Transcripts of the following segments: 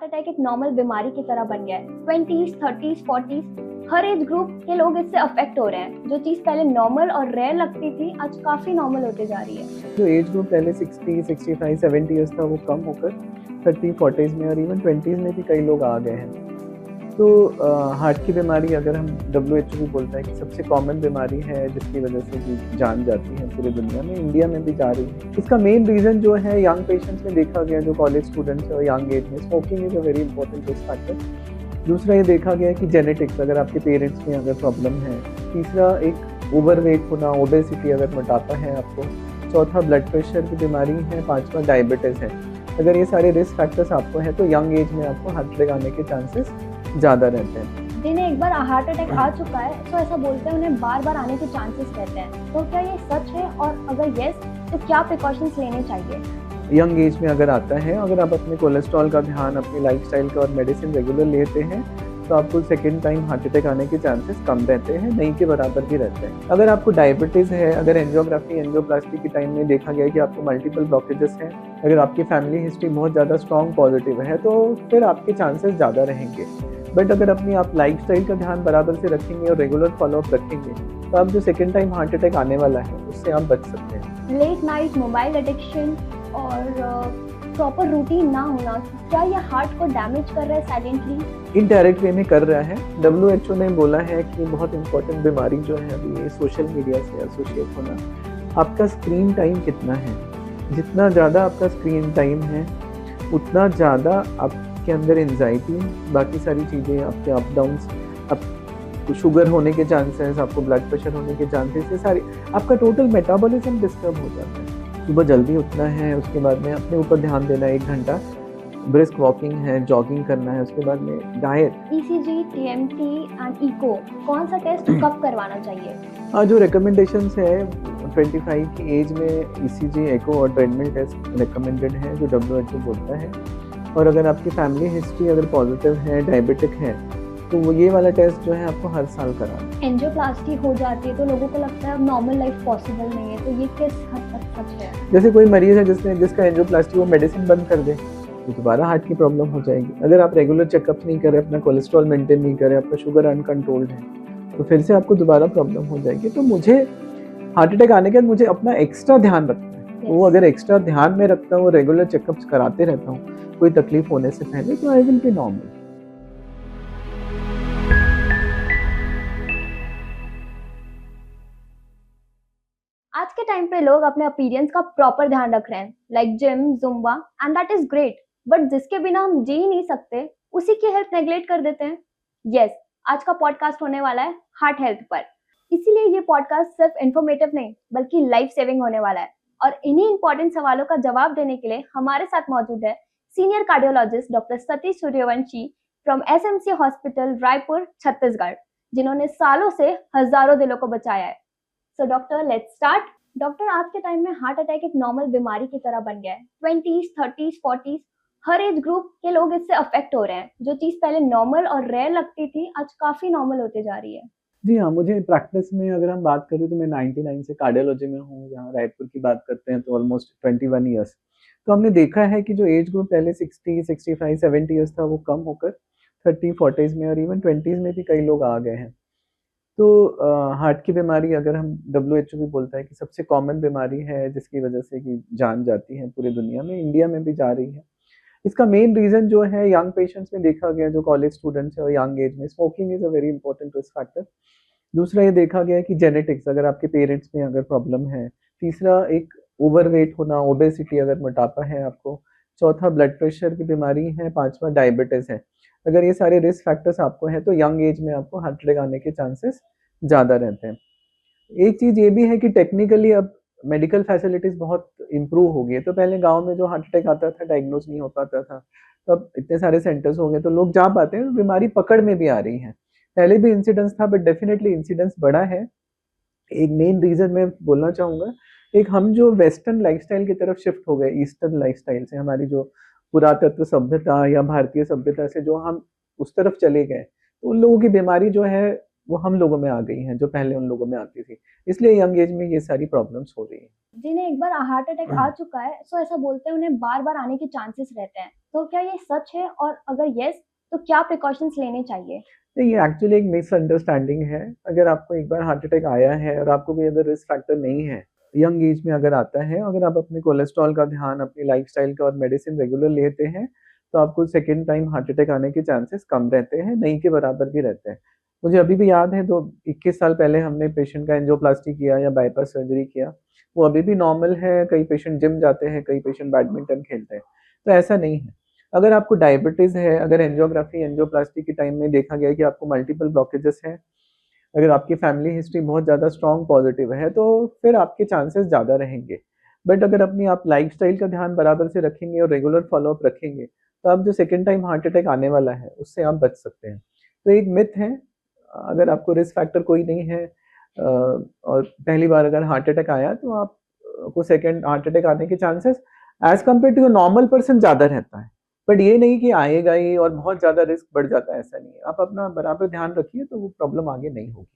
Heart attack एक normal बीमारी की तरह बन गया है। 20s, 30s, 40s हर एज ग्रुप के लोग इससे अफेक्ट हो रहे हैं। जो चीज़ पहले नॉर्मल और रेयर लगती थी आज काफ़ी नॉर्मल होते जा रही है। जो एज ग्रुप पहले 60, 65, 70 ईयर्स था वो कम होकर 30, 40s में और इवन 20s में भी कई लोग आ गए हैं। तो हार्ट की बीमारी अगर हम WHO भी बोलता है कि सबसे कॉमन बीमारी है जिसकी वजह से कि जान जाती है पूरी दुनिया में, इंडिया में भी जा रही है। इसका मेन रीज़न जो है यंग पेशेंट्स में देखा गया, जो कॉलेज स्टूडेंट्स है और यंग एज में smoking is a very important risk factor. दूसरा ये देखा गया कि जेनेटिक्स, अगर आपके पेरेंट्स में अगर प्रॉब्लम है। तीसरा एक ओवरवेट होना, ओबेसिटी, अगर मोटापा है आपको। चौथा ब्लड प्रेशर की बीमारी है। पांचवा डायबिटीज़ है। अगर ये सारे रिस्क फैक्टर्स आपको है तो यंग एज में आपको हार्ट अटैक आने के चांसेस ज़्यादा रहते हैं। जिन्हें एक बार हार्ट अटैक आ चुका है तो ऐसा बोलते हैं उन्हें बार बार आने के चांसेस रहते हैं। तो क्या ये सच है, और अगर यस तो क्या प्रिकॉशंस लेने चाहिए? यंग एज में अगर आता है, अगर आप अपने कोलेस्ट्रॉल का ध्यान, अपनी लाइफस्टाइल का और मेडिसिन रेगुलर लेते हैं तो आपको सेकेंड टाइम हार्ट अटैक आने के चांसेस कम रहते हैं, नहीं के बराबर भी रहते हैं। अगर आपको डायबिटीज़ है, अगर एंजियोग्राफी, एंजियोप्लास्टी के टाइम में देखा गया कि आपको मल्टीपल ब्लॉकेजेस हैं, अगर आपकी फैमिली हिस्ट्री बहुत ज़्यादा स्ट्रॉन्ग पॉजिटिव है तो फिर आपके चांसेस ज़्यादा रहेंगे। बट अगर अपनी आप लाइफस्टाइल का ध्यान बराबर से रखेंगे और रेगुलर फॉलोअप रखेंगे तो आप जो सेकेंड टाइम हार्ट अटैक आने वाला है उससे आप बच सकते हैं। लेट नाइट मोबाइल एडिक्शन और प्रॉपर रूटीन ना होना, क्या ये हार्ट को डैमेज कर रहा है साइलेंटली? इनडायरेक्ट वे में कर रहा है। WHO ने बोला है कि बहुत इंपॉर्टेंट बीमारी जो है अभी ये सोशल मीडिया से एसोसिएट होना। आपका स्क्रीन टाइम कितना है, जितना ज़्यादा आपका स्क्रीन टाइम है उतना ज़्यादा आपके अंदर एंजाइटी, बाकी सारी चीज़ें, आपके अप डाउन्स, आपको शुगर होने के चांसेस, आपको ब्लड प्रेशर होने के चांसेस, ये सारी आपका टोटल मेटाबॉलिज्म डिस्टर्ब हो जाता है। सुबह जल्दी उठना है, उसके बाद में अपने ऊपर ध्यान देना है, 1 घंटा ब्रिस्क वॉकिंग है, जॉगिंग करना है, उसके बाद में diet. ECG, TMT and echo कौन सा टेस्ट कब करवाना चाहिए? जो रिकमेंडेशंस है 25 की एज में ECG, एको और ट्रेडमिल टेस्ट रिकमेंडेड है जो WHO बोलता है। और अगर आपकी फैमिली हिस्ट्री अगर पॉजिटिव है, डायबिटिक है, तो वो ये वाला टेस्ट जो है आपको हर साल कराना है। एंजियोप्लास्टी हो जाती है तो लोगों को लगता है अब नॉर्मल लाइफ पॉसिबल नहीं है, तो ये किस हद तक सच है? जैसे कोई मरीज है जिसका एंजियोप्लास्टी वो मेडिसिन बंद कर दे तो दोबारा हार्ट की प्रॉब्लम हो जाएगी। अगर आप रेगुलर चेकअप नहीं करें, अपना कोलेस्ट्रॉल मेंटेन नहीं करें, आपका शुगर अनकंट्रोल्ड है तो फिर से आपको दोबारा प्रॉब्लम हो जाएगी। तो मुझे हार्ट अटैक आने के बाद मुझे अपना एक्स्ट्रा ध्यान रखना है। वो अगर एक्स्ट्रा ध्यान में रखता हूँ, रेगुलर चेकअप्स कराते रहता हूँ कोई तकलीफ होने से पहले, तो आई विल बी नॉर्मल। आज के टाइम पे लोग अपने अपीयरेंस का प्रॉपर ध्यान रख रहे हैं, like gym, Zumba, and that is great. But जिसके बिना हम जी ही नहीं सकते उसी की हेल्थ नेग्लेक्ट कर देते हैं। यस, आज का पॉडकास्ट होने वाला है हार्ट हेल्थ पर। इसीलिए ये पॉडकास्ट सिर्फ इंफॉर्मेटिव नहीं बल्कि लाइफ सेविंग होने वाला है। और इन्हीं इंपॉर्टेंट सवालों का जवाब देने के लिए हमारे साथ मौजूद है senior cardiologist doctor Satish Suryavanshi from SMC hospital, Raipur, Chhattisgarh, जिन्होंने सालों से हजारों दिलों को बचाया है। So doctor, let's start. Doctor, आज के टाइम में हार्ट अटैक एक नॉर्मल बीमारी की तरह बन गया है। 20s, 30s, 40s हर एज ग्रुप के लोग इससे अफेक्ट हो रहे हैं। जो चीज पहले नॉर्मल और रेयर लगती थी आज काफी नॉर्मल होते जा रही है। जी हाँ, मुझे प्रैक्टिस में अगर हम बात करें तो मैं 99 से कार्डियोलॉजी में हूँ। यहाँ रायपुर की बात करते हैं तो ऑलमोस्ट 21 ईयर्स। तो हमने देखा है कि जो एज ग्रुप पहले 60, 65, 70 ईयर्स था वो कम होकर 30, 40s में और इवन 20s में भी कई लोग आ गए हैं। तो हार्ट की बीमारी अगर हम WHO भी बोलता है कि सबसे कॉमन बीमारी है जिसकी वजह से कि जान जाती है पूरी दुनिया में, इंडिया में भी जा रही है। इसका मेन रीज़न जो है यंग पेशेंट्स में देखा गया, जो कॉलेज स्टूडेंट्स है और यंग एज में smoking is a very important risk factor. दूसरा ये देखा गया है कि जेनेटिक्स, अगर आपके पेरेंट्स में अगर प्रॉब्लम है। तीसरा एक ओवरवेट होना, ओबेसिटी, अगर मोटापा है आपको। चौथा ब्लड प्रेशर की बीमारी है। पांचवा डायबिटीज़ है। अगर ये सारे रिस्क फैक्टर्स आपको है तो यंग एज में आपको हार्ट अटैक आने के चांसेस ज़्यादा रहते हैं। एक चीज़ ये भी है कि टेक्निकली अब मेडिकल फैसिलिटीज़ बहुत इम्प्रूव हो गई है। तो पहले गाँव में जो हार्ट अटैक आता था डायग्नोज नहीं हो पाता था, तो अब इतने सारे सेंटर्स हो गए तो लोग जा पाते हैं, बीमारी पकड़ में भी आ रही है। पहले भी इंसिडेंस था बट डेफिनेटली इंसिडेंस बढ़ा है। एक मेन रीज़न मैं बोलना चाहूँगा, एक हम जो वेस्टर्न लाइफ़स्टाइल की तरफ शिफ्ट हो गए, ईस्टर्न लाइफ़स्टाइल से, हमारी जो पुरातत्व सभ्यता या भारतीय सभ्यता से जो हम उस तरफ चले गए, तो उन लोगों की बीमारी जो है वो हम लोगों में आ गई हैं, जो पहले उन लोगों में आती थी। इसलिए यंग एज में ये सारी प्रॉब्लम्स हो रही हैं। जिन्हें एक बार हार्ट अटैक आ चुका है तो ऐसा बोलते हैं उन्हें बार बार आने के चांसेस रहते हैं। तो क्या ये सच है, और अगर यस तो क्या प्रिकॉशंस लेने चाहिए? नहीं, ये एक्चुअली एक मिसअंडरस्टैंडिंग है। अगर आपको एक बार हार्ट अटैक आया है और आपको कोई अगर रिस्क फैक्टर नहीं है, यंग एज में अगर आता है, अगर आप अपने कोलेस्ट्रॉल का ध्यान, अपनी लाइफ़स्टाइल का और मेडिसिन रेगुलर लेते हैं, तो आपको सेकंड टाइम हार्ट अटैक आने के चांसेस कम रहते हैं, नहीं के बराबर भी रहते हैं। मुझे अभी भी याद है, तो 21 साल पहले हमने पेशेंट का एंजियोप्लास्टी किया या बाईपास सर्जरी किया, वो अभी भी नॉर्मल है। कई पेशेंट जिम जाते हैं, कई पेशेंट बैडमिंटन खेलते हैं, तो ऐसा नहीं है। अगर आपको डायबिटीज़ है, अगर एंजियोग्राफी, एंजियोप्लास्टी के टाइम में देखा गया है कि आपको मल्टीपल ब्लॉकेजेस हैं, अगर आपकी फैमिली हिस्ट्री बहुत ज़्यादा स्ट्रॉन्ग पॉजिटिव है, तो फिर आपके चांसेस ज़्यादा रहेंगे। बट अगर अपनी आप लाइफ़स्टाइल का ध्यान बराबर से रखेंगे और रेगुलर फ़ॉलो-अप रखेंगे, तो आप जो सेकंड टाइम हार्ट अटैक आने वाला है, उससे आप बच सकते हैं। तो एक मिथ है, अगर आपको रिस्क फैक्टर कोई नहीं है और पहली बार अगर हार्ट अटैक आया, तो आप को सेकंड हार्ट अटैक आने के chances as compare to a normal person ज़्यादा रहता है। बट ये नहीं कि आएगा ही और बहुत ज़्यादा रिस्क बढ़ जाता है, ऐसा नहीं है। आप अपना बराबर ध्यान रखिए, तो वो प्रॉब्लम आगे नहीं होगी।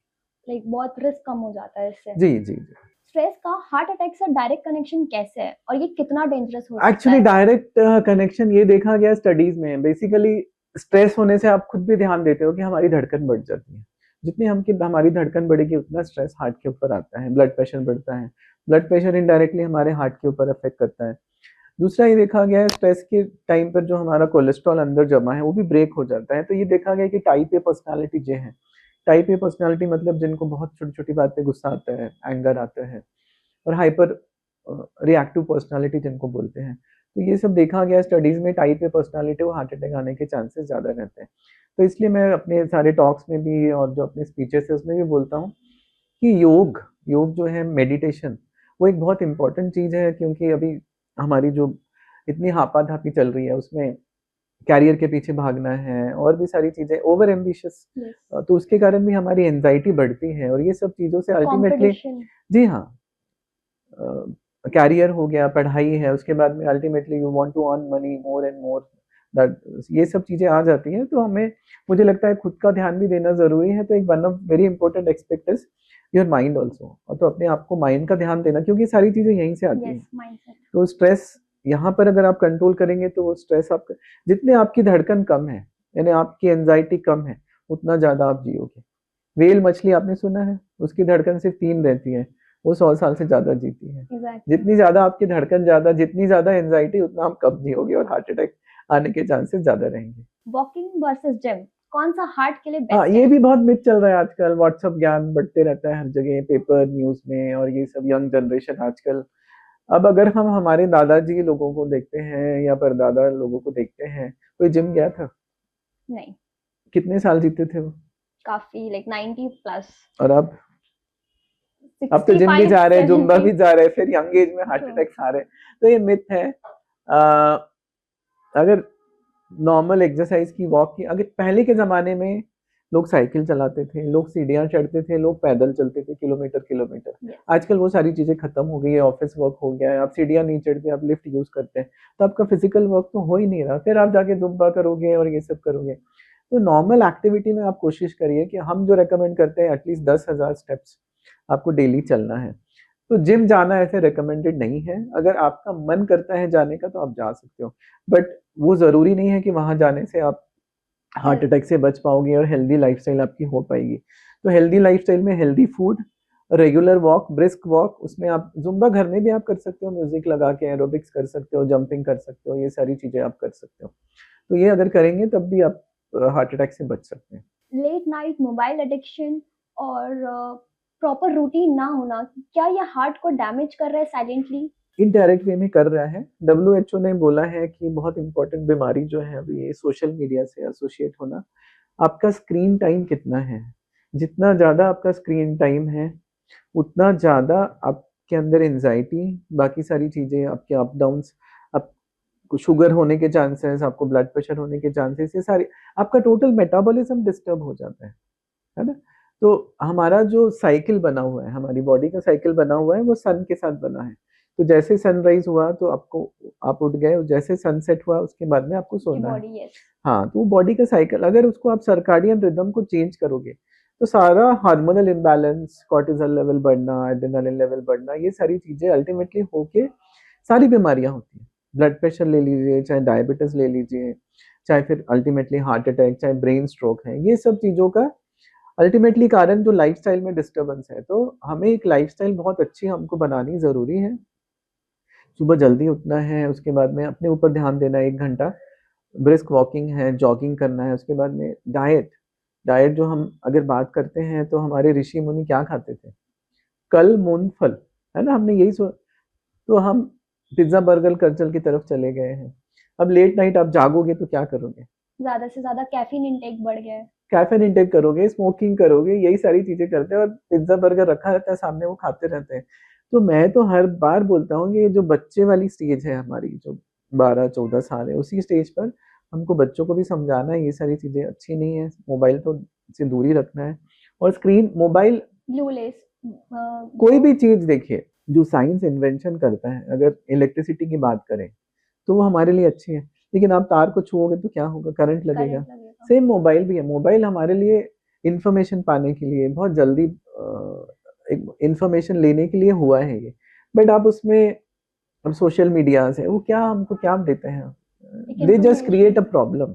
लाइक बहुत रिस्क कम हो जाता है इससे। जी, जी, जी। स्ट्रेस का हार्ट अटैक से डायरेक्ट कनेक्शन कैसे है, और ये कितना डेंजरस हो सकता एक्चुअली है? डायरेक्ट कनेक्शन ये देखा गया स्टडीज़ में। बेसिकली स्ट्रेस होने से आप खुद भी ध्यान देते हो कि हमारी धड़कन बढ़ जाती है। जितनी हमारी धड़कन बढ़ेगी, उतना स्ट्रेस हार्ट के ऊपर आता है, ब्लड प्रेशर बढ़ता है। ब्लड प्रेशर इनडायरेक्टली हमारे हार्ट के ऊपर अफ़ेक्ट करता है। दूसरा ये देखा गया है, स्ट्रेस के टाइम पर जो हमारा कोलेस्ट्रॉल अंदर जमा है, वो भी ब्रेक हो जाता है। तो ये देखा गया है कि टाइप ए पर्सनैलिटी जो है, टाइप ए पर्सनैलिटी मतलब जिनको बहुत छोटी-छोटी बात पे गुस्सा आता है, एंगर आता है, और हाइपर रिएक्टिव पर्सनैलिटी जिनको बोलते हैं। तो ये सब देखा गया स्टडीज़ में, टाइप ए पर्सनैलिटी को हार्ट अटैक आने के चांसेस ज़्यादा रहते हैं। तो इसलिए मैं अपने सारे टॉक्स में भी और जो अपने स्पीचेस है उसमें भी बोलता हूँ कि योग योग जो है, मेडिटेशन, वो एक बहुत इम्पोर्टेंट चीज़ है, क्योंकि अभी हमारी जो इतनी हापा-धापी चल रही है, उसमें करियर के पीछे भागना है और भी सारी चीज़ें, ओवर एम्बिशियस, यस। तो उसके कारण भी हमारी एंग्ज़ायटी बढ़ती है, और ये सब चीज़ों से अल्टीमेटली, कंपटीशन। जी हाँ, करियर हो गया, पढ़ाई है, उसके बाद में ultimately you want to earn money more and more, that ये सब चीज़ें आ जाती हैं, तो हमें, मुझे लगता है खुद का ध्यान भी देना ज़रूरी है। तो एक one of very important aspect is your mind also, और तो अपने आप को माइंड का ध्यान देना, क्योंकि सारी चीज़ें यहीं से आती यस, हैं। माइंडसेट। तो स्ट्रेस यहाँ पर अगर आप कंट्रोल करेंगे, तो वो स्ट्रेस आपका, जितने आपकी धड़कन कम है, यानी आपकी एंग्ज़ायटी कम है, उतना ज़्यादा आप जियोगे। व्हेल मछली आपने सुना है? उसकी धड़कन सिर्फ़ 3 रहती है, वो 100 साल से ज़्यादा जीती है। एग्ज़ैक्टली। जितनी ज़्यादा आपकी धड़कन ज़्यादा, जितनी ज़्यादा एंग्ज़ायटी, उतना आप कम जियोगे और हार्ट अटैक आने के चांसेस ज़्यादा रहेंगे। वॉकिंग वर्सेस जिम, कौन-सा हार्ट के लिए हाँ, बेस्ट ये है? भी बहुत मिथ चल रहा है आजकल, व्हाट्सएप ज्ञान बढ़ते रहता है हर जगह, पेपर, न्यूज़ में, और ये सब यंग जनरेशन आजकल। अब अगर हम हमारे दादाजी लोगों को देखते हैं या परदादा लोगों को देखते हैं, कोई जिम गया था? नहीं, कितने साल जीते थे वो? काफ़ी लाइक 90 प्लस, और अब तो जिम भी 65, जा रहे हैं, ज़ुम्बा 70। भी जा रहे हैं, फिर यंग एज में हार्ट ट्रू। अटैक्स आ रहे हैं। तो ये मिथ है। अगर नॉर्मल एक्सरसाइज की, वॉक की, अगर पहले के ज़माने में लोग साइकिल चलाते थे, लोग सीढ़ियाँ चढ़ते थे, लोग पैदल चलते थे किलोमीटर-किलोमीटर। यस। आजकल वो सारी चीज़ें खत्म हो गई है, ऑफ़िस वर्क हो गया है, आप सीढ़ियाँ नहीं चढ़ते, आप लिफ्ट यूज़ करते हैं, तो आपका फिज़िकल वर्क तो हो ही नहीं रहा, फिर आप जाके ज़ुम्बा करोगे और ये सब करोगे। तो नॉर्मल एक्टिविटी में आप कोशिश करिए कि हम जो रिकमेंड करते हैं, एटलीस्ट 10,000 स्टेप्स आपको डेली चलना है। तो जिम जाना ऐसे रिकमेंडेड नहीं है, अगर आपका मन करता है जाने का, तो आप जा सकते हो। बट वो ज़रूरी नहीं है कि वहाँ जाने से आप हार्ट हेल्थ। अटैक से बच पाओगे और हेल्दी लाइफ़स्टाइल आपकी हो पाएगी। तो हेल्दी लाइफ़स्टाइल में healthy food, regular walk, brisk walk, उसमें आप ज़ुम्बा घर में भी आप कर सकते हो, म्यूज़िक लगा के एरोबिक्स कर सकते हो, जंपिंग कर सकते हो, ये सारी चीज़ें आप कर सकते हो। तो ये अगर करेंगे, तब भी आप हार्ट अटैक से बच सकते हैं। लेट नाइट मोबाइल एडिक्शन और प्रॉपर रूटीन ना होना, क्या ये हार्ट को डैमेज कर रहा है साइलेंटली? इनडायरेक्ट वे में कर रहा है। डब्ल्यूएचओ ने बोला है कि बहुत इम्पोर्टेंट बीमारी जो है अभी, ये सोशल मीडिया से एसोसिएट होना। आपका स्क्रीन टाइम कितना है? जितना ज़्यादा आपका स्क्रीन टाइम है, उतना ज़्यादा आपके अंदर एंग्ज़ायटी, बाकी सारी चीज़ें, आपके अप डाउन्स, आपको शुगर होने के चांसेस, आपको ब्लड प्रेशर होने के चांसेस, ये सारी, आपका टोटल मेटाबॉलिज़्म डिस्टर्ब हो जाता है ना? तो हमारा जो साइकिल बना हुआ है, हमारी बॉडी का साइकिल बना हुआ है, वो सन के साथ बना है। तो जैसे सनराइज़ हुआ, तो आप उठ गए, जैसे सनसेट हुआ, उसके बाद में आपको आपकी सोना है। Body, yes. हाँ, तो वो बॉडी का साइकिल, अगर उसको आप सर्काडियन रिदम को चेंज करोगे, तो सारा हार्मोनल इम्बैलेंस, कॉर्टिसोल लेवल बढ़ना, एड्रेनालिन लेवल बढ़ना, ये सारी चीज़ें अल्टीमेटली होके सारी बीमारियाँ होती हैं। ब्लड प्रेशर ले लीजिए, चाहे डायबिटीज ले लीजिए, चाहे फिर अल्टीमेटली हार्ट अटैक, चाहे ब्रेन स्ट्रोक है, ये सब चीज़ों का अल्टीमेटली कारण जो लाइफस्टाइल में डिस्टर्बेंस है। तो हमें एक लाइफस्टाइल बहुत अच्छी हमको बनानी ज़रूरी है। सुबह जल्दी उठना है, उसके बाद में अपने ऊपर ध्यान देना है, 1 घंटा ब्रिस्क वॉकिंग है, जॉगिंग करना है, उसके बाद में डाइट। डाइट जो हम अगर बात करते हैं तो हमारे ऋषि मुनि क्या खाते थे? कल मूंग फल, है ना? हमने यही तो हम पिज्जा बर्गर कल्चर की तरफ चले गए हैं। अब लेट नाइट आप जागोगे तो क्या करोगे? ज्यादा से ज्यादा कैफीन इंटेक बढ़ गया है। कैफीन इंटेक करोगे, स्मोकिंग करोगे, यही सारी चीजें करते हैं और पिज्जा बर्गर रखा रहता है सामने, वो खाते रहते हैं। तो मैं तो हर बार बोलता हूँ कि ये जो बच्चे वाली स्टेज है हमारी, जो 12-14 साल है, उसी स्टेज पर हमको बच्चों को भी समझाना है ये सारी चीजें अच्छी नहीं है, मोबाइल तो से दूरी रखना है। और स्क्रीन मोबाइल ब्लू लेस कोई भी चीज देखिए, जो साइंस इन्वेंशन करता है, अगर इलेक्ट्रिसिटी की बात करें तो वो हमारे लिए अच्छी है, लेकिन आप तार को छुओगे तो क्या होगा? करंट लगेगा। करंट लगेगा। सेम मोबाइल भी है, मोबाइल हमारे लिए इंफॉर्मेशन पाने के लिए बहुत जल्दी एक इंफॉर्मेशन लेने के लिए हुआ है ये, बट आप उसमें अब सोशल मीडिया है, वो क्या हमको क्या देते हैं? They just create a problem,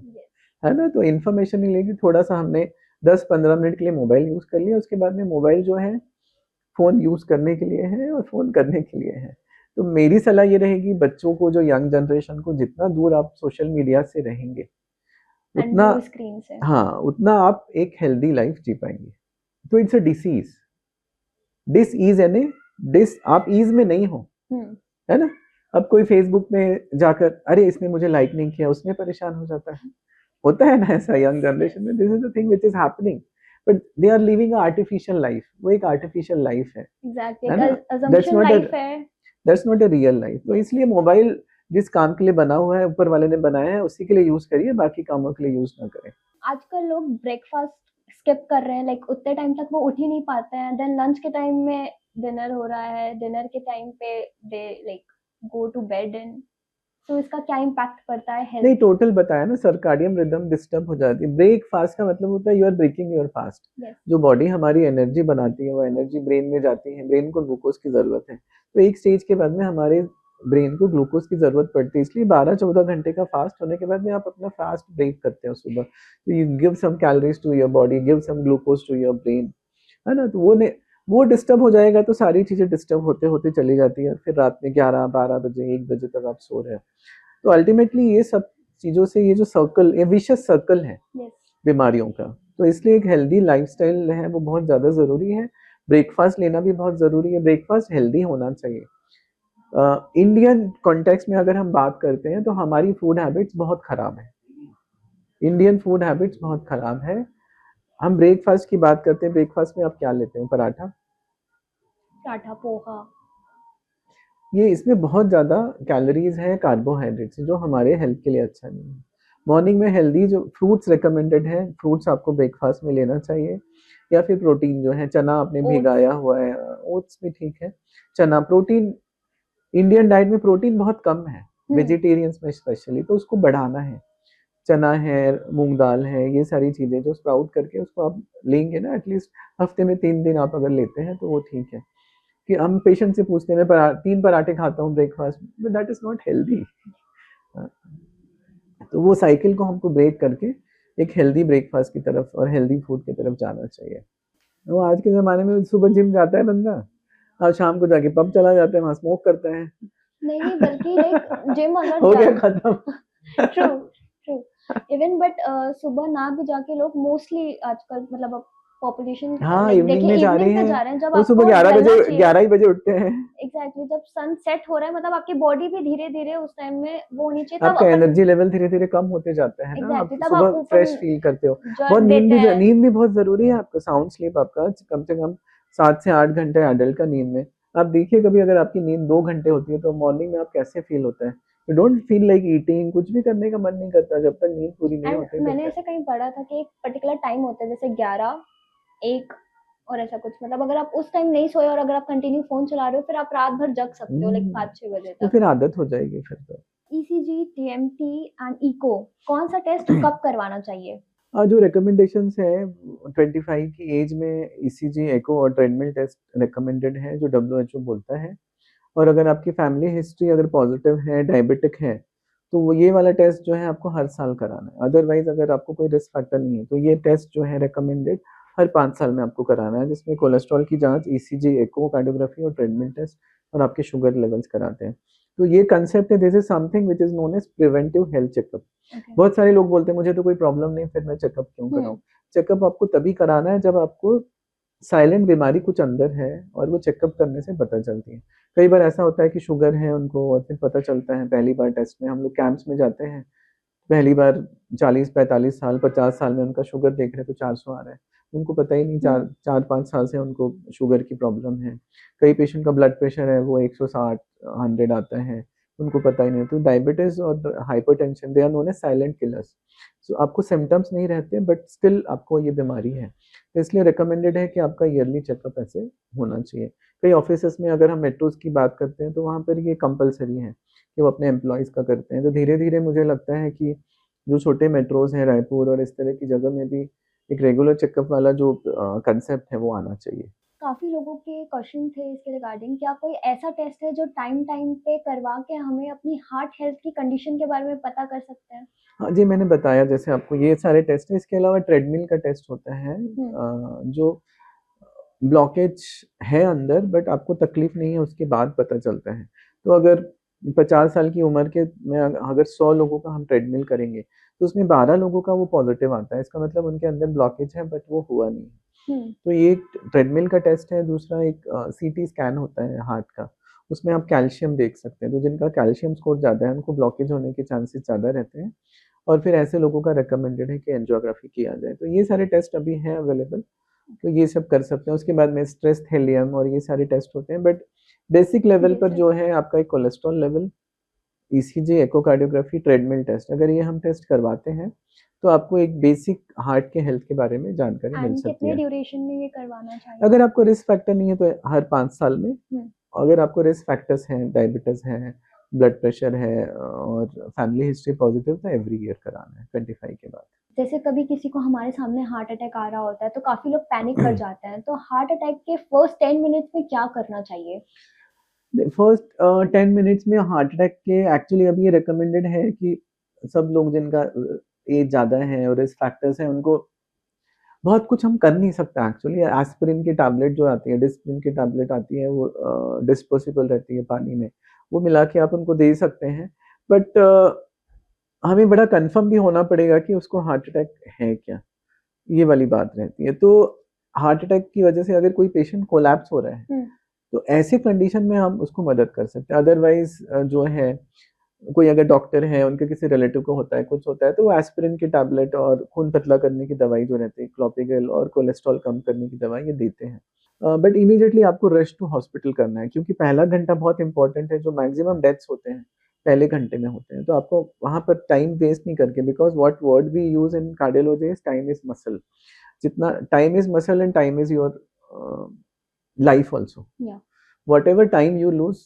है ना? तो इन्फॉर्मेशन ही लेके थोड़ा सा हमने 10-15 मिनट के लिए मोबाइल यूज कर लिया, उसके बाद में मोबाइल जो है फ़ोन यूज़ करने के लिए है और फ़ोन करने के लिए है। तो मेरी सलाह ये रहेगी बच्चों को, जो यंग जनरेशन को, जितना दूर आप सोशल मीडिया से रहेंगे, एंड उतना ब्लू स्क्रीन से। हाँ, उतना आप एक हेल्दी लाइफ़ जी पाएँगे। तो इट्स अ डिसीज़, डिस-ईज़ यानी आप ईज़ में नहीं हो, है ना? अब कोई फ़ेसबुक में जाकर अरे! इसने मुझे लाइक नहीं किया, उसमें परेशान हो जाता है। होता है ना ऐसा यंग जनरेशन में, this is the thing which is happening, but they are living a artificial life, वो एक आर्टिफिशियल लाइफ़ एग्जैक्टली, है एक ना? That's assumption not a life है। That's not a real life. तो इसलिए मोबाइल जिस काम के लिए बना हुआ है, ऊपर वाले ने बनाया है, उसी के लिए यूज करिए, बाकी कामों के लिए यूज ना करें। आजकल लोग ब्रेकफास्ट स्किप कर रहे हैं, लाइक उतने टाइम तक वो उठ ही नहीं पाते हैं, देन लंच के टाइम में डिनर हो रहा है, डिनर के टाइम पे they like go to bed and तो इसका क्या इम्पैक्ट पड़ता है नहीं, हेल्थ? टोटल बताया ना, सर्काडियन रिदम डिस्टर्ब हो जाती है। ब्रेक फास्ट का मतलब होता है you are breaking your fast. Yes. जो बॉडी हमारी एनर्जी बनाती है, वो एनर्जी ब्रेन में जाती है, ब्रेन को ग्लूकोज की जरूरत है। तो एक स्टेज के बाद में हमारे ब्रेन को ग्लूकोज की जरूरत पड़ती है, इसलिए 12-14 घंटे का फास्ट होने के बाद में आप अपना फास्ट ब्रेक करते हो सुबह। तो you give some calories to your body, give some glucose to your brain, है ना? तो वो डिस्टर्ब हो जाएगा तो सारी चीजें डिस्टर्ब होते होते चली जाती है, फिर रात में 11-12 बजे 1 बजे तक आप सो रहे हो। तो अल्टीमेटली ये सब चीज़ों से ये जो सर्कल, ये विशियस सर्कल है यस। बीमारियों का, तो इसलिए एक हेल्दी लाइफस्टाइल है वो बहुत ज़्यादा ज़रूरी है। ब्रेकफास्ट लेना भी बहुत ज़रूरी है, ब्रेकफास्ट हेल्दी होना चाहिए। इंडियन कॉन्टेक्स्ट में अगर हम बात करते हैं तो हमारी फूड हैबिट्स बहुत ख़राब है, इंडियन फूड हैबिट्स बहुत ख़राब है। हम ब्रेकफास्ट की बात करते हैं, ब्रेकफास्ट में आप क्या लेते हो? पराठा, पराठा, पोहा। ये इसमें बहुत ज़्यादा कैलोरीज हैं, कार्बोहाइड्रेट्स, जो हमारे हेल्थ के लिए अच्छा नहीं है। मॉर्निंग में हेल्दी जो फ्रूट्स रिकमेंडेड है, फ्रूट्स आपको ब्रेकफास्ट में लेना चाहिए, या फिर प्रोटीन जो है, चना आपने ओट्स। भिगाया हुआ है, ओट्स भी ठीक है। चना प्रोटीन, इंडियन डाइट में प्रोटीन बहुत कम है, वेजिटेरियंस में स्पेशली, तो उसको बढ़ाना है। चना है, मूंग दाल है, ये सारी चीज़ें जो स्प्राउट करके उसको आप लेंगे ना, एटलीस्ट हफ्ते में 3 दिन आप अगर लेते हैं तो वो ठीक है। कि हम पेशेंट से पूछते हैं, मैं 3 पराठे खाता हूँ ब्रेकफास्ट में, दैट इज नॉट हेल्दी। तो वो साइकिल को हमको ब्रेक करके एक हेल्दी ब्रेकफास्ट की तरफ और हेल्दी फूड की तरफ जाना चाहिए। वो आज के ज़माने में सुबह जिम जाता है बंदा और शाम को जाके पब चला जाता है, वहाँ स्मोक करता है। नहीं नहीं, बल्कि लाइक जिम अगर हो गया खत्म। True true. इवन बट सुबह ना भी जाके लोग मोस्टली आजकल मतलब अब पॉपुलेशन हाँ, लाइक इवनिंग देखिए में जा रहे इवनिंग पे हैं, जा रहे हैं, जब वो सुबह आपको 11 ढलना बजे चाहिए। 11 ही बजे उठते हैं। एग्जैक्टली, जब सन सेट हो रहा है मतलब आपकी बॉडी भी धीरे धीरे उस टाइम में वो होनी चाहिए, तब आपका अपन एनर्जी लेवल धीरे-धीरे कम होते जाता है ना, आप एग्जैक्टली तब सुबह आप ऊपर फ्रेश फील करते हो। बहुत जर्क देते हैं। नींद भी बहुत ज़रूरी है आपका, साउंड स्लीप आपका कम से कम 7 से 8 घंटे एडल्ट का नींद में। आप देखिए कभी अगर आपकी नींद 2 घंटे होती है तो मॉर्निंग में आप कैसे फील होता है? You don't feel like eating, कुछ भी करने का मन नहीं करता जब तक नींद पूरी नहीं एंड होती मैंने तब तक। ऐसे कहीं पढ़ा था कि एक पर्टिकुलर टाइम होता है, जैसे 11, 1 और ऐसा कुछ, मतलब अगर आप उस टाइम नहीं सोए और अगर आप कंटिन्यू फ़ोन चला रहे हो, फिर आप रात भर जग सकते हो लाइक हुँ, 5-6 बजे तो तक। फिर आदत हो जाएगी फिर तो। ईसीजी, टीएमटी एंड इको कौन-सा टेस्ट कब करवाना चाहिए? जो रिकमेंडेशंस है 25 की एज में ईसीजी, एको और ट्रेडमिल टेस्ट रिकमेंडेड है, जो डब्ल्यूएचओ बोलता है। और अगर आपकी फैमिली हिस्ट्री अगर पॉजिटिव है, डायबिटिक है, तो वो ये वाला टेस्ट जो है आपको हर साल कराना है। अदरवाइज़ अगर आपको कोई रिस्क फैक्टर नहीं है, तो ये टेस्ट जो है रिकमेंडेड हर 5 साल में आपको कराना है, जिसमें कोलेस्ट्रॉल की जाँच, ईसीजी, एकोकार्डियोग्राफी और ट्रेडमिल टेस्ट और आपके शुगर लेवल्स कराते हैं। तो ये कांसेप्ट है, this is something which is known as preventive health checkup. Okay. बहुत सारे लोग बोलते हैं मुझे तो कोई प्रॉब्लम नहीं, फिर मैं चेकअप क्यों हुँ, कराऊँ? चेकअप आपको तभी कराना है जब आपको साइलेंट बीमारी कुछ अंदर है और वो चेकअप करने से पता चलती है। कई बार ऐसा होता है कि शुगर है उनको और फिर पता चलता है पहली बार टेस्ट में, हम लोग कैंप्स में जाते हैं, पहली बार 40-45 साल, 50 साल में उनका शुगर देख रहे हैं तो 400 आ रहा है। उनको पता ही नहीं, हुँ, 4-5 साल से उनको शुगर की प्रॉब्लम है। कई पेशेंट का ब्लड प्रेशर है वो 160, 100 आता है, उनको पता ही नहीं। तो डायबिटीज़ और hypertension they are known as silent killers. So आपको सिम्पटम्स नहीं रहते बट स्टिल आपको ये बीमारी है। तो इसलिए रिकमेंडेड है कि आपका ईयरली चेकअप ऐसे होना चाहिए। कई ऑफिसेज़ में अगर हम मेट्रोज़ की बात करते हैं तो वहाँ पर ये कंपल्सरी है कि वो अपने एम्प्लॉइज़ का करते हैं। तो धीरे-धीरे मुझे लगता है कि जो छोटे मेट्रोज़ हैं रायपुर और इस तरह की जगह में भी एक रेगुलर चेकअप वाला जो कांसेप्ट है वो आना चाहिए। काफ़ी लोगों के क्वेश्चन थे इसके रिगार्डिंग, क्या कोई ऐसा टेस्ट है जो टाइम-टाइम पे करवा के हमें अपनी हार्ट हेल्थ की कंडीशन के बारे में पता कर सकते हैं? हाँ जी, मैंने बताया जैसे आपको ये सारे टेस्ट हैं, इसके अलावा ट्रेडमिल का टेस्ट होता है हुँ, जो ब्लॉकेज है अंदर बट आपको तकलीफ नहीं है उसके बाद पता चलता है। तो अगर 50 साल की उम्र के में अगर 100 लोगों का हम ट्रेडमिल करेंगे, तो उसमें 12 लोगों का वो पॉज़िटिव आता है। इसका मतलब उनके अंदर ब्लॉकेज है बट वो हुआ नहीं है। हुँ, तो ये एक ट्रेडमिल का टेस्ट है, दूसरा एक सीटी स्कैन होता है हार्ट का, उसमें आप कैल्शियम देख सकते हैं, तो जिनका कैल्शियम स्कोर ज़्यादा है, उनको ब्लॉकेज होने के चांसेस ज़्यादा रहते हैं और फिर ऐसे लोगों का रिकमेंडेड है कि एंजियोग्राफी किया जाए। तो ये सारे टेस्ट अभी हैं अवेलेबल, तो ये सब कर सकते हैं। उसके बाद में स्ट्रेस थैलियम और ये सारे टेस्ट होते हैं बट बेसिक लेवल पर बेसिक। जो है आपका एक cholesterol level, ECG, echocardiography, treadmill test, अगर ये हम टेस्ट करवाते हैं, तो आपको एक बेसिक हार्ट के हेल्थ के बारे में जानकारी मिल एंड सकती कितने है। ड्यूरेशन में ये करवाना चाहिए? अगर आपको रिस्क फैक्टर नहीं है तो हर 5 साल में, हुँ, अगर आपको रिस्क फैक्टर्स हैं, डायबिटीज़ है, ब्लड प्रेशर है और फैमिली हिस्ट्री पॉजिटिव तो एवरी ईयर कराना है 25 के बाद। जैसे कभी किसी को हमारे सामने हार्ट अटैक आ रहा होता है, तो काफ़ी लोग पैनिक कर जाते हैं, तो हार्ट अटैक के फर्स्ट 10 मिनट्स में क्या करना चाहिए? फर्स्ट 10 मिनट्स में हार्ट अटैक के एक्चुअली अभी ये रिकमेंडेड है कि सब लोग जिनका एज ज़्यादा है और रिस्क फैक्टर्स हैं उनको बहुत कुछ हम कर नहीं सकते एक्चुअली। एस्पिरिन की टैबलेट जो आती है, डिस्प्रिन की टैबलेट आती है, वो डिस्पोजेबल रहती है पानी में, वो मिला के आप उनको दे सकते हैं। बट हमें बड़ा कन्फर्म भी होना पड़ेगा कि उसको हार्ट अटैक है क्या? ये वाली बात रहती है। तो हार्ट अटैक की वजह से अगर कोई पेशेंट कोलैप्स हो रहा है, हुँ, तो ऐसी कंडीशन में हम उसको मदद कर सकते हैं। अदरवाइज़ जो है, कोई अगर डॉक्टर है, उनके किसी रिलेटिव को होता है, कुछ होता है, तो वो एस्पिरिन की टैबलेट और खून पतला करने की दवाई जो रहती है, क्लोपिगेल और कोलेस्ट्रॉल कम करने की दवाई, ये देते हैं। बट इमीडिएटली आपको रश टू हॉस्पिटल करना है क्योंकि पहला घंटा बहुत इम्पोर्टेंट है, जो मैक्सिमम डेथ्स होते हैं, पहले घंटे में होते हैं। तो आपको वहाँ पर टाइम वेस्ट नहीं करके, because what word we use in cardiology is time is muscle. जितना time is muscle and time is your life also. या व्हाटएवर टाइम यू लूज़,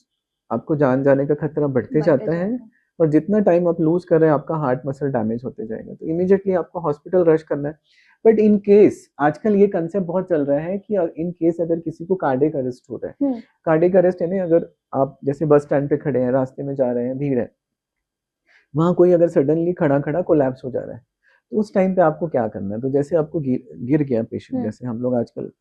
आपको जान जाने का खतरा बढ़ते बढ़ते जाता है जाता है। और जितना टाइम आप लूज़ कर रहे हैं, आपका हार्ट मसल डैमेज होते जाएगा। तो इमीडिएटली आपको हॉस्पिटल रश करना है। बट इन केस आजकल ये कांसेप्ट बहुत चल रहा है कि इन केस अगर किसी को कार्डियक अरेस्ट हो रहा है, हुँ, कार्डियक अरेस्ट यानी अगर आप जैसे बस स्टैंड पे खड़े हैं, रास्ते में जा रहे हैं, भीड़ है, वहाँ कोई अगर सडनली खड़ा-खड़ा कोलैप्स हो जा रहा है, तो उस टाइम पे आपको क्या करना है? तो जैसे आपको गिर गया पेशेंट, हुँ, जैसे हम लोग आजकल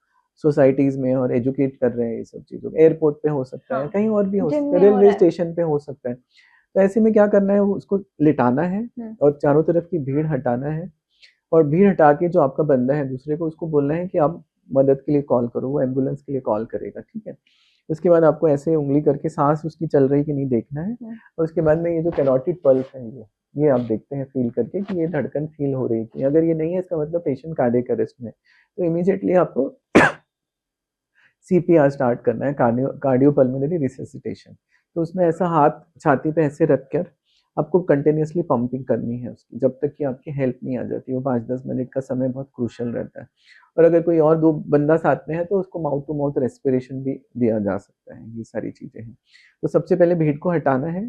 सोसाइटीज़ में और एजुकेट कर रहे हैं ये सब चीज़ों को, एयरपोर्ट पे हो सकता है, हाँ, कहीं और भी हो जिम सकता है, में हो रेलवे रहा है। स्टेशन पे हो सकता है। तो ऐसे में क्या करना है, वो उसको लिटाना है हुँ, और चारों तरफ की भीड़ हटाना है और भीड़ हटा के जो आपका बंदा है दूसरे को, उसको बोलना है कि आप मदद के लिए कॉल करो, वो एम्बुलेंस के लिए कॉल करेगा, ठीक है? उसके बाद आपको ऐसे उँगली करके साँस उसकी चल रही है कि नहीं देखना है हुँ, और उसके बाद में ये जो कैरोटिड पल्स है ये आप देखते हैं फ़ील करके कि ये धड़कन फ़ील हो रही है कि अगर ये नहीं है इसका मतलब पेशेंट कार्डियक अरेस्ट में है। तो इमीडिएटली आपको सीपीआर स्टार्ट करना है, कार्डियोपल्मोनरी रिससिटेशन। तो उसमें ऐसा हाथ छाती पे ऐसे रख कर आपको कंटिन्यूअसली पंपिंग करनी है उसकी, जब तक कि आपकी हेल्प नहीं आ जाती। वो 5-10 मिनट का समय बहुत क्रूशियल रहता है। और अगर कोई और 2 बंदा साथ में है तो उसको माउथ टू माउथ रेस्पिरेशन भी दिया जा सकता है, ये सारी चीज़ें हैं। तो सबसे पहले भीड़ को हटाना है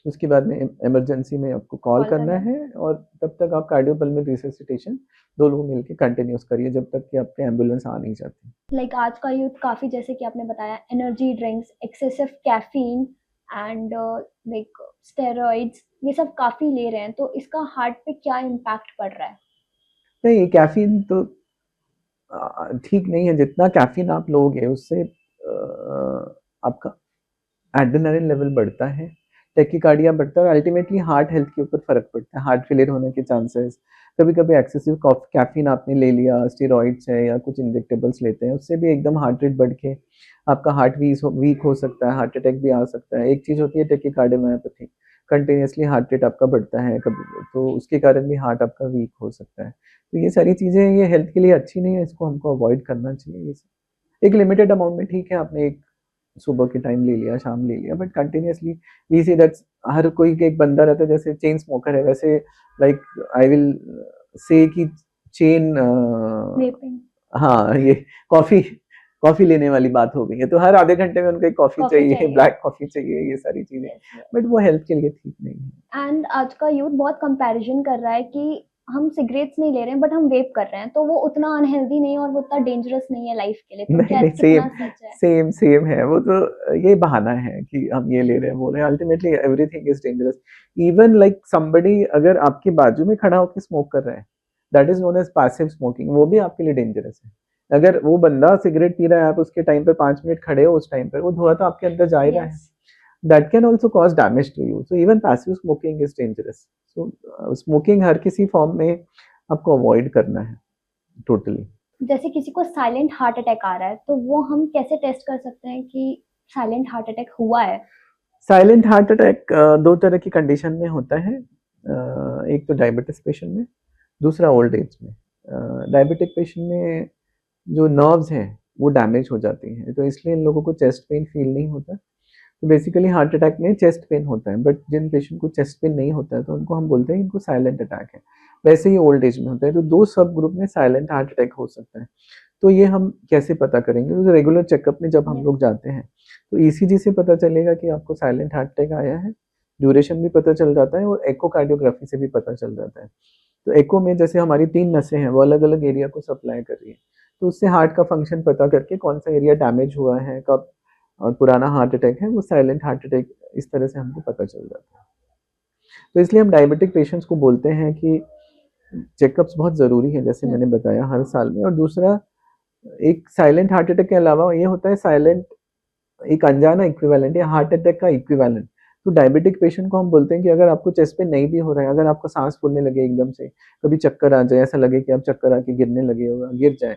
उसके बाद में इमरजेंसी में आपको कॉल कॉल करना करना है, और तब तक आप कार्डियोपल्मोनरी रिससिटेशन 2 लोग मिलके कंटिन्यूस करिए जब तक कि आपके एम्बुलेंस आ नहीं जाती। लाइक आज का यूथ काफ़ी, जैसे कि आपने बताया, energy drinks, excessive caffeine and like steroids, ये सब काफ़ी ले रहे हैं, तो इसका हार्ट पे क्या इम्पैक्ट पड़ रहा है? नहीं, कैफ़ीन तो ठीक नहीं है। जितना कैफ़ीन आप लोगे उससे आपका एड्रेनालिन लेवल बढ़ता है, टैकीकार्डिया बढ़ता है, और अल्टीमेटली हार्ट हेल्थ के ऊपर फ़र्क पड़ता है, हार्ट फेलियर होने के चांसेस। कभी-कभी एक्सेसिव कैफ़ीन आपने ले लिया, स्टेरॉइड्स है या कुछ इंजेक्टेबल्स लेते हैं, उससे भी एकदम हार्ट रेट बढ़ के आपका हार्ट वीक हो सकता है, हार्ट अटैक भी आ सकता है। एक चीज़ होती है टैकीकार्डियोमायोपैथी, कंटिन्यूअसली हार्ट रेट आपका बढ़ता है कभी, तो उसके कारण भी हार्ट आपका वीक हो सकता है। तो ये सारी चीज़ें, ये हेल्थ के लिए अच्छी नहीं है, इसको हमको अवॉइड करना चाहिए ये सब। एक लिमिटेड अमाउंट में ठीक है, आपने एक सुबह के टाइम ले लिया, शाम ले लिया, but continuously we see that's, हर कोई एक बंदा रहता है जैसे चेन स्मोकर है, वैसे लाइक आई विल से कि चेन वेपिंग, हाँ, ये कॉफ़ी कॉफ़ी लेने वाली बात हो गई है, तो हर आधे घंटे में उनको एक कॉफ़ी कॉफ़ी चाहिए, चाहिए। ब्लैक कॉफ़ी चाहिए, ये सारी चीज़ें, यस, यस। बट वो हेल्थ के लिए ठीक नहीं है। एंड आज का यूथ बहुत कंपैरिजन कर रहा है कि हम सिगरेट्स नहीं ले रहे हैं बट हम वेप कर रहे हैं, तो वो उतना अनहेल्दी नहीं है और वो उतना डेंजरस नहीं है लाइफ के लिए, तो नहीं, क्या नहीं, कितना सच है? सेम है। वो तो ये बहाना है कि हम ये ले रहे हैं, वो ले रहे हैं। Ultimately everything is dangerous. Even like somebody अगर आपके बाजू में खड़ा होके स्मोक कर रहा है, that is known as passive smoking, वो भी आपके लिए डेंजरस है। अगर वो बंदा सिगरेट पी रहा है, आप उसके टाइम पे 5 मिनट खड़े हो उस टाइम पर, वो धुआँ तो आपके अंदर जा ही रहा है। Yes. That can also cause damage to you. So even passive smoking is dangerous. So smoking हर किसी फॉर्म में आपको अवॉइड करना है टोटली। जैसे किसी को साइलेंट हार्ट अटैक आ रहा है, तो वो हम कैसे टेस्ट कर सकते हैं कि साइलेंट हार्ट अटैक हुआ है? साइलेंट हार्ट अटैक 2 तरह की कंडीशन में होता है। एक तो डायबिटिस पेशेंट में, दूसरा ओल्ड एज में। डायबिटिक पेशेंट में जो नर्व्स हैं वो डैमेज हो जाती हैं, तो इसलिए इन लोगों को चेस्ट पेन फील नहीं होता। तो बेसिकली हार्ट अटैक में चेस्ट पेन होता है, बट जिन पेशेंट को चेस्ट पेन नहीं होता है तो उनको हम बोलते हैं इनको साइलेंट अटैक है। वैसे ही ओल्ड एज में होता है, तो 2 सब ग्रुप में साइलेंट हार्ट अटैक हो सकता है। तो ये हम कैसे पता करेंगे? तो रेगुलर चेकअप में जब हम यस। लोग जाते हैं, तो ईसीजी से पता चलेगा कि आपको साइलेंट हार्ट अटैक आया है, ड्यूरेशन भी पता चल जाता है, और एकोकार्डियोग्राफी से भी पता चल जाता है। तो एको में जैसे हमारी 3 नसें हैं, वो अलग-अलग एरिया को सप्लाई कर रही है। तो उससे हार्ट का फंक्शन पता करके कौन-सा एरिया डैमेज हुआ है, कब पुराना हार्ट अटैक है, वो साइलेंट हार्ट अटैक, इस तरह से हमको पता चल जाता है। तो इसलिए हम डायबिटिक पेशेंट्स को बोलते हैं कि चेकअप्स बहुत ज़रूरी है, जैसे मैंने बताया हर साल में। और दूसरा, एक साइलेंट हार्ट अटैक के अलावा ये होता है साइलेंट, एक अनजाना इक्विवेलेंट या हार्ट अटैक का इक्विवेलेंट। तो डायबिटिक पेशेंट को हम बोलते हैं कि अगर आपको चेस्ट पेन नहीं भी हो रहा है, अगर आपको सांस फूलने लगे एकदम से, कभी चक्कर आ जाए, ऐसा लगे कि आप चक्कर आके गिरने लगे हो, गिर जाए,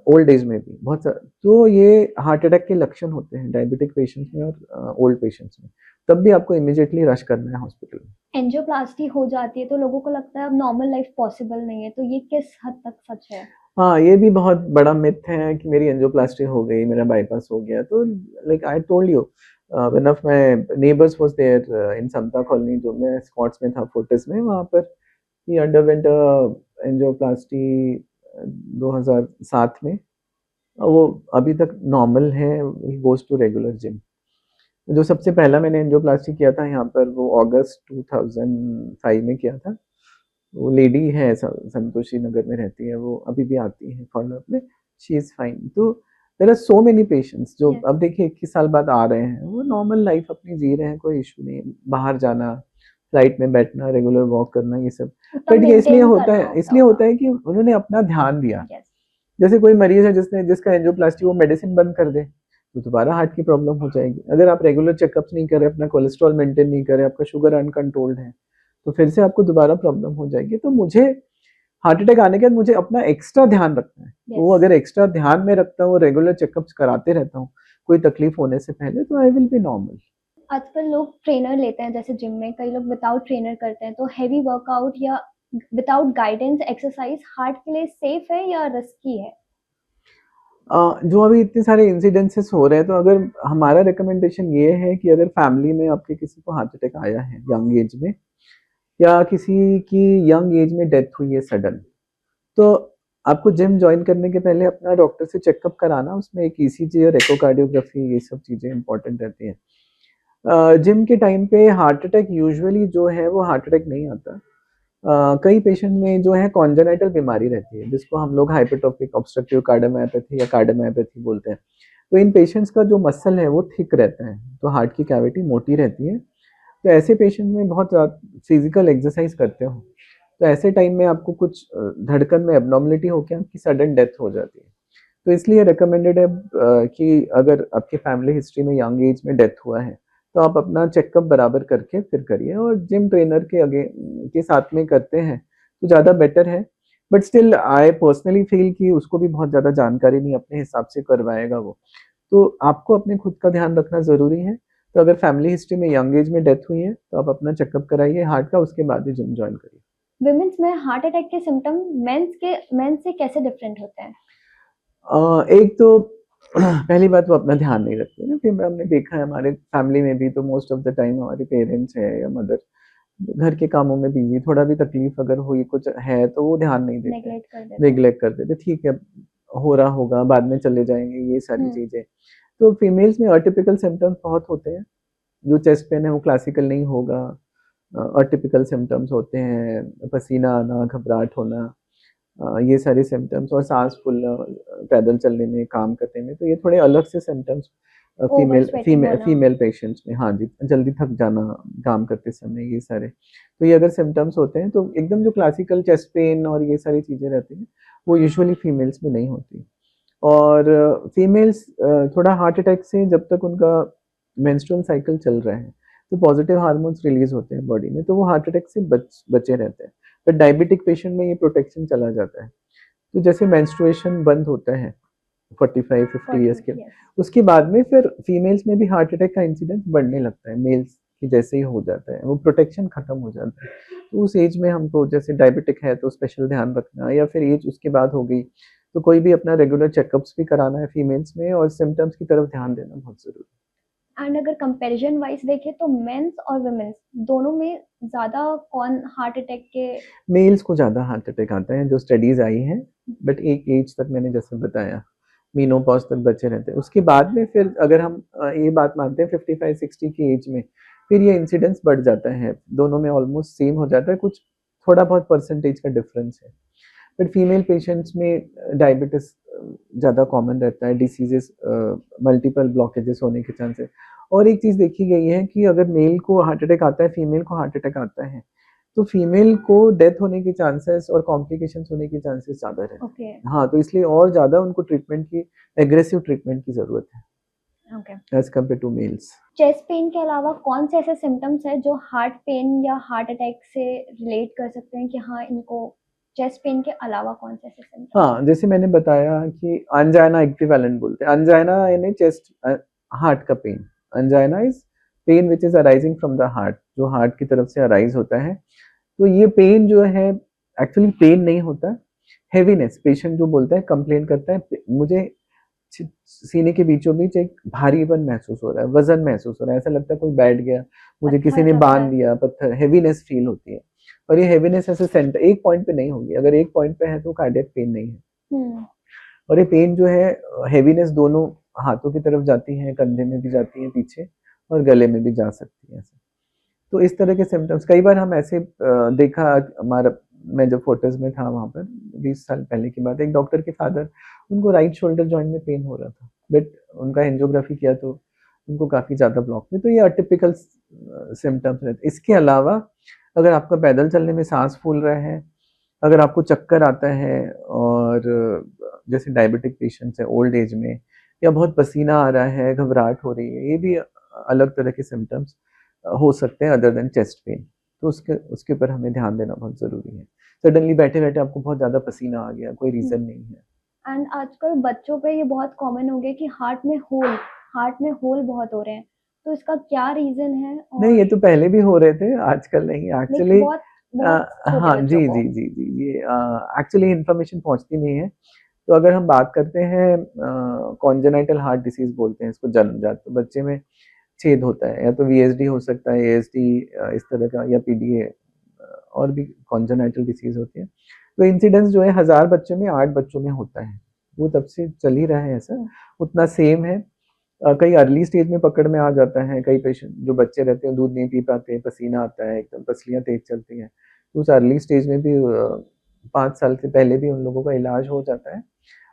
ओल्ड एज में भी बहुत सारा, तो ये हार्ट अटैक के लक्षण होते हैं डायबिटिक पेशेंट्स में और ओल्ड पेशेंट्स में। तब भी आपको इमीडिएटली रश करना है हॉस्पिटल में। एंजियोप्लास्टी हो जाती है तो लोगों को लगता है अब नॉर्मल लाइफ पॉसिबल नहीं है, तो ये किस हद तक सच है? हाँ, ये भी बहुत बड़ा मिथ है कि मेरी एंजियोप्लास्टी हो गई, मेरा बाईपास हो गया। तो like I told you, one of my neighbours was there in Samta colony, जो मैं स्कॉट्स में था, फोर्टिस में, वहाँ पर ही अंडरवेंट एंजियोप्लास्टी 2007 में। वो अभी तक नॉर्मल है, he goes to regular gym. जो सबसे पहला मैंने एंजियोप्लास्टी किया था यहाँ पर, वो अगस्त 2005 में किया था। वो लेडी है, संतोषी नगर में रहती है, वो अभी भी आती है फॉलोअप में, शी इज़ फाइन। तो there are so many patients जो यस। अब देखिए 21 साल बाद आ रहे हैं, वो नॉर्मल लाइफ अपनी जी रहे हैं, कोई इश्यू नहीं है। बाहर जाना, फ्लाइट में बैठना, रेगुलर वॉक करना, ये सब। तब बट ये मेंटेन करना होता इसलिए होगा। होता है कि उन्होंने अपना ध्यान दिया। यस। जैसे कोई मरीज है जिसका एंजियोप्लास्टी, वो मेडिसिन बंद कर दे, तो दोबारा हार्ट की प्रॉब्लम हो जाएगी। अगर आप रेगुलर चेकअप्स नहीं करें, अपना कोलेस्ट्रॉल मेंटेन नहीं करें, आपका शुगर अनकंट्रोल्ड है, तो फिर से आपको दोबारा प्रॉब्लम हो जाएगी। तो मुझे हार्ट अटैक आने के बाद मुझे अपना एक्स्ट्रा ध्यान रखना है। तो वो यस। अगर एक्स्ट्रा ध्यान में रखता हूँ, रेगुलर चेकअप्स कराते रहता हूँ, कोई तकलीफ होने से पहले, तो आई विल बी नॉर्मल। आजकल लोग ट्रेनर लेते हैं, जैसे जिम में कई लोग विदाउट ट्रेनर करते हैं, तो हेवी वर्कआउट या विदाउट गाइडेंस एक्सरसाइज हार्ट के लिए सेफ है या रिस्की है? जो अभी इतने सारे इंसिडेंसेस हो रहे हैं, तो अगर हमारा रिकमेंडेशन ये है कि अगर फैमिली में आपके किसी को हार्ट अटैक आया है यंग एज में, या किसी की यंग एज में डेथ हुई है सडन, तो आपको जिम जॉइन करने के पहले अपना डॉक्टर से चेकअप कराना, उसमें एक ईसीजी और एकोकार्डियोग्राफी, ये सब चीज़ें इंपॉर्टेंट रहती हैं। जिम के टाइम पे हार्ट अटैक यूजुअली जो है वो हार्ट अटैक नहीं आता। कई पेशेंट में जो है कॉन्जेनाइटल बीमारी रहती है जिसको हम लोग हाइपरट्रोफिक ऑब्स्ट्रक्टिव कार्डियोमायोपैथी या कार्डियोमायोपैथी बोलते हैं। तो इन पेशेंट्स का जो मसल है वो थिक रहता है, तो हार्ट की कैविटी मोटी रहती है। तो ऐसे पेशेंट में बहुत फिजिकल एक्सरसाइज करते हो तो ऐसे टाइम में आपको कुछ धड़कन में एबनॉर्मलिटी होकर आपकी सडन डेथ हो जाती है। तो इसलिए रिकमेंडेड है कि अगर आपकी फैमिली हिस्ट्री में यंग एज में डेथ हुआ है तो आप अपना चेकअप बराबर करके फिर करिए, और जिम ट्रेनर के साथ में करते हैं तो ज़्यादा बेटर है। But still I personally feel कि उसको भी बहुत ज़्यादा जानकारी नहीं, अपने हिसाब से करवाएगा वो। तो आपको अपने खुद का ध्यान रखना ज़रूरी है। तो अगर फैमिली हिस्ट्री में यंग एज में डेथ हुई है तो आप अपना चेकअप कराइए हार्ट का, उसके बाद ही जिम ज्वाइन करिए। विमेन्स में हार्ट अटैक के सिम्टम मेंस से कैसे डिफरेंट होते हैं? एक तो पहली बात वो अपना ध्यान नहीं रखती है ना, फिर हमने देखा है हमारे फैमिली में भी, तो मोस्ट ऑफ द टाइम हमारे पेरेंट्स है या मदर घर के कामों में बिजी, थोड़ा भी तकलीफ अगर हुई कुछ है तो वो ध्यान नहीं देते, नेग्लेक्ट कर देते हैं। नेग्लेक्ट कर देते, ठीक है हो रहा होगा बाद में चले जाएंगे, ये सारी चीजें। तो फीमेल्स में अटिपिकल सिम्टम्स बहुत होते हैं। जो चेस्ट पेन है वो क्लासिकल नहीं होगा, अटिपिकल सिम्टम्स होते हैं, पसीना आना, घबराहट होना, ये सारे सिम्टम्स, और सांस फूलना पैदल चलने में, काम करने में, तो ये थोड़े अलग से symptoms over female sweating female होना। फीमेल पेशेंट्स में, हाँ जी, जल्दी थक जाना काम करते समय, ये सारे। तो ये अगर सिम्टम्स होते हैं तो एकदम जो क्लासिकल चेस्ट पेन और ये सारी चीज़ें रहती हैं वो यूजुअली फीमेल्स में नहीं होती। और फीमेल्स थोड़ा हार्ट अटैक से जब तक उनका मेंस्ट्रुअल साइकिल चल रहा है तो पॉजिटिव हार्मोन्स रिलीज होते हैं बॉडी में, तो वो हार्ट अटैक से बचे रहते हैं। बट डायबिटिक पेशेंट में ये प्रोटेक्शन चला जाता है। तो जैसे मेंस्ट्रुएशन बंद होता है 45-50 ईयर्स के, उसके बाद में फिर फीमेल्स में भी हार्ट अटैक का इंसिडेंस बढ़ने लगता है, मेल्स की जैसे ही हो जाता है, वो प्रोटेक्शन खत्म हो जाता है। तो उस एज में हमको जैसे डायबिटिक है तो स्पेशल ध्यान रखना, या फिर एज उसके बाद हो गई तो कोई भी अपना रेगुलर चेकअप्स भी कराना है फीमेल्स में, और सिम्टम्स की तरफ ध्यान देना बहुत जरूरी है। एंड अगर कंपैरिजन वाइज देखें तो मेंस और वुमेन्स दोनों में ज्यादा कौन हार्ट अटैक के? मेल्स को ज़्यादा हार्ट अटैक आता है जो स्टडीज आई हैं, बट एक एज तक मैंने जैसे बताया मीनोपॉज तक बचे रहते हैं, उसके बाद में फिर अगर हम ये बात मानते हैं 55-60 की एज में फिर ये इंसिडेंस बढ़ जाता है, दोनों में ऑलमोस्ट सेम हो जाता है, कुछ थोड़ा बहुत परसेंटेज का डिफरेंस है। बट फीमेल पेशेंट्स में डायबिटिस ज़्यादा कॉमन रहता है, डिसीजेस मल्टीपल ब्लॉकेजेस होने के चांसेस। और एक चीज़ देखी गई है कि अगर मेल को हार्ट अटैक आता है, फीमेल को हार्ट अटैक आता है, तो फीमेल को डेथ होने के चांसेस और कॉम्प्लिकेशंस होने के चांसेस ज़्यादा रहते हैं। ओके। हाँ, तो इसलिए और ज़्यादा उनको ट्रीटमेंट की, एग्रेसिव ट्रीटमेंट की ज़रूरत है okay. As compare to males. Chest pain के अलावा कौन से ऐसे सिम्टम्स हैं जो हार्ट पेन या हार्ट अटैक से रिलेट कर सकते हैं कि हाँ इनको चेस्ट पेन के अलावा कौन से ऐसे सिम्टम्स? हाँ, जैसे मैंने बताया कि एंजाइना इक्विवेलेंट बोलते हैं, एंजाइना यानी चेस्ट हार्ट का pain. Angina is pain which is arising from the heart, जो हार्ट की तरफ से अराइज होता है। तो ये पेन जो है एक्चुअली पेन नहीं होता, हेवीनेस, पेशेंट जो बोलता है, कंप्लेन करता है मुझे सीने के बीचों बीच एक भारीपन महसूस हो रहा है, वजन महसूस हो रहा है, ऐसा लगता है कोई बैठ गया, मुझे किसी ने बांध दिया, पत्थर, हेवीनेस फील होती है। और ये हेवीनेस ऐसे सेंटर एक पॉइंट पे नहीं होगी, अगर एक पॉइंट पे है तो कार्डियक पेन नहीं है। और ये पेन जो है हेवीनेस दोनों हाथों की तरफ जाती है, कंधे में भी जाती है पीछे, और गले में भी जा सकती है ऐसे। तो इस तरह के सिम्टम्स कई बार हम ऐसे देखा, हमारा मैं जब फोर्टिस में था वहाँ पर 20 साल पहले की बात है, एक डॉक्टर के फादर, उनको राइट शोल्डर जॉइंट में पेन हो रहा था, बट उनका एंजियोग्राफी किया तो उनको काफ़ी ज़्यादा ब्लॉक थे। तो ये अटिपिकल सिम्टम्स रहते हैं। इसके अलावा अगर आपका पैदल चलने में सांस फूल रहा है, अगर आपको चक्कर आता है, और जैसे डायबिटिक पेशेंट्स है ओल्ड एज में, या बहुत पसीना आ रहा है, घबराहट हो रही है, ये भी अलग तरह के सिम्टम्स हो सकते हैं अदर देन चेस्ट पेन। तो उसके उसके ऊपर हमें ध्यान देना बहुत ज़रूरी है। सडनली बैठे-बैठे आपको बहुत ज़्यादा पसीना आ गया, कोई रीज़न नहीं है। एंड आजकल बच्चों पे ये बहुत कॉमन हो गया कि हार्ट में होल बहुत हो रहे हैं, तो इसका क्या रीजन है? नहीं, और ये तो पहले भी हो रहे थे, आजकल नहीं लाइक एक्चुअली। बहुत बहुत छोटे हाँ बच्चों जी, को। जी, जी, जी, ये एक्चुअली इन्फॉर्मेशन पहुँचती नहीं है। तो अगर हम बात करते हैं कॉन्जेनाइटल हार्ट डिसीज़ बोलते हैं इसको, जन्मजात, तो बच्चे में छेद होता है, या तो वीएसडी हो सकता है, एएसडी इस तरह का, या पीडीए, और भी कॉन्जेनाइटल डिसीज़ होती है। तो इंसिडेंस जो है 1000 बच्चों में 8 बच्चों में होता है, वो तब से चल ही रहा है ऐसा, उतना सेम है। कई अर्ली स्टेज में पकड़ में आ जाता है, कई पेशेंट जो बच्चे रहते हैं दूध नहीं पी पाते, पसीना आता है, एकदम पसलियाँ तेज़ चलती हैं, तो उस अर्ली स्टेज में भी 5 साल से पहले भी उन लोगों का इलाज हो जाता है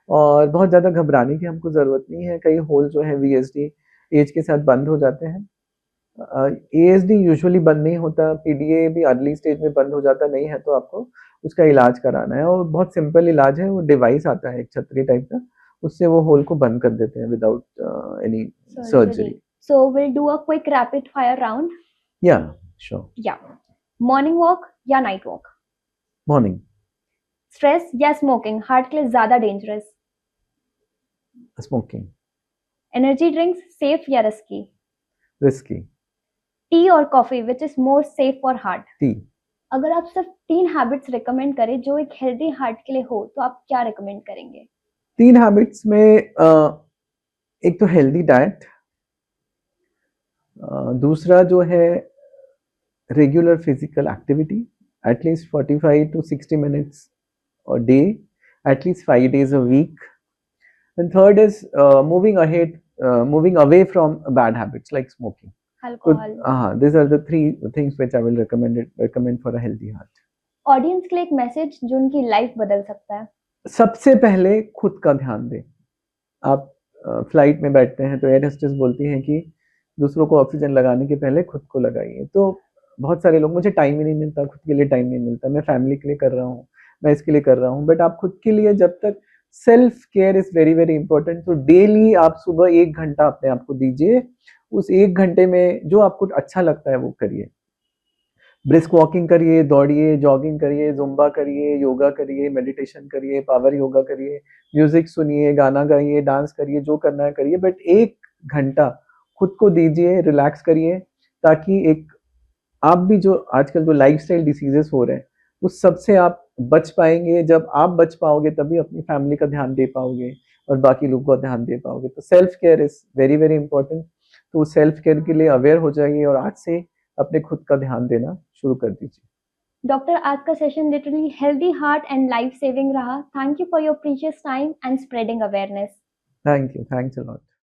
और बहुत ज़्यादा घबराने की हमको ज़रूरत नहीं है, कई होल जो है वीएसडी एज के साथ बंद हो जाते हैं। एएसडी यूजुअली बंद नहीं होता, पीडीए भी अर्ली स्टेज में बंद हो जाता नहीं है, तो आपको उसका इलाज कराना है और बहुत सिंपल इलाज है, वो डिवाइस आता है एक छतरी टाइप का, उससे वो होल को बंद कर देते हैं without any surgery. So we'll do a quick rapid fire round. या श्योर। Yeah. Morning walk या night walk? मॉर्निंग। Stress या smoking हार्ट के लिए ज्यादा dangerous? Smoking. Energy drinks safe या risky? रिस्की। Tea और coffee which is more safe for heart? T. अगर आप सिर्फ 3 हैबिट्स रिकमेंड करें जो एक हेल्दी हार्ट के लिए हो तो आप क्या रिकमेंड करेंगे? 3 हैबिट्स में एक तो हेल्दी डाइट, दूसरा जो है regular physical activity, at least 45 to 60 minutes a day, at least 5 days a week. And third is moving away from bad habits like smoking. Alcohol. These are the 3 things which I will recommend for a healthy heart. Audience के लिए एक message जो उनकी life बदल सकता है? सबसे पहले खुद का ध्यान दें। आप फ्लाइट में बैठते हैं तो एयर होस्टेस बोलती हैं कि दूसरों को ऑक्सीजन लगाने के पहले खुद को लगाइए। तो बहुत सारे लोग, मुझे टाइम ही नहीं मिलता, खुद के लिए टाइम नहीं मिलता, मैं फैमिली के लिए कर रहा हूँ, मैं इसके लिए कर रहा हूँ, बट आप खुद के लिए जब तक self care is very very important. तो डेली आप सुबह 1 घंटा अपने आप को दीजिए, उस 1 घंटे में जो आपको अच्छा लगता है वो करिए। ब्रिस्क वॉकिंग करिए, दौड़िए, जॉगिंग करिए, ज़ुम्बा करिए, योगा करिए, मेडिटेशन करिए, पावर योगा करिए, म्यूज़िक सुनिए, गाना गाइए, डांस करिए, जो करना है करिए, बट 1 घंटा खुद को दीजिए, रिलैक्स करिए, ताकि एक आप भी जो आजकल जो लाइफ़स्टाइल डिसीज़ेज़ हो रहे हैं, उस सब से आप बच पाएँगे। जब आप बच पाओगे तभी अपनी फैमिली का ध्यान दे पाओगे और बाकी लोगों का ध्यान दे पाओगे। तो self care is very very important. तो सेल्फ केयर के लिए अवेयर हो जाइए और आज से अपने खुद का ध्यान देना शुरू कर दीजिए। डॉक्टर, आज का session literally healthy heart and life saving रहा। Thank you for your precious time and spreading awareness. Thank you, thanks a lot.